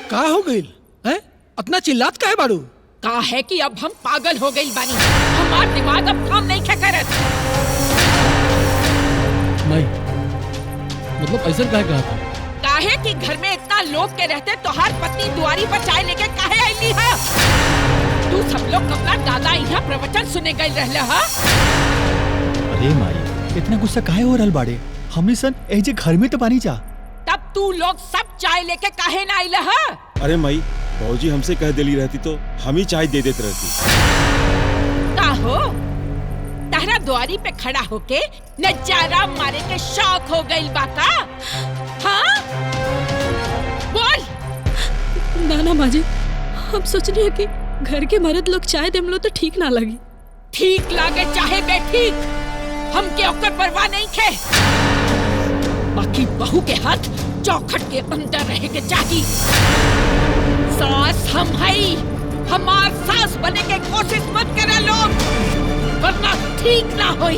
का हो गई है? अपना चिल्लात का है बाड़ू? का है कि अब हम पागल हो गई बानी। हमार दिमाग अब काम नहीं खे करत। नहीं, मतलब ऐसा क्या कहा था? काहे कि घर में इतना लोग के रहते तोहार पत्नी दुआरी पर चाय लेके काहे आईली हा? तू सब लोग कपड़ा दादा यहाँ प्रवचन सुने गए रहले हा? अरे माई, इतना गुस्सा काहे हो रहल बाड़े? हमनी सन एजे घर में तो बानी जा। तब तू लोग सब चाय लेके काहे ना आइले हा? अरे माई, भौजी हमसे कह देली रहती तो हम ही चाय दे देते रहती। का हो? तहरा द्वारी पे खड़ा होके नजारा मारे के शौक हो गई बाका? हाँ? बोल। नाना माँ जी, हम सोच रहे हैं कि घर के मर्द लोग चाय देमलो तो ठीक ना लगी। ठीक लागे चाहे बेठीक, हमके ओकर परवाह नहीं खे। बाकी बहू के हाथ चौखट के अंदर रहे के चाहिए। सास हम हई, हमार सास बने के कोशिश मत करे लोग, वरना ठीक ना होई।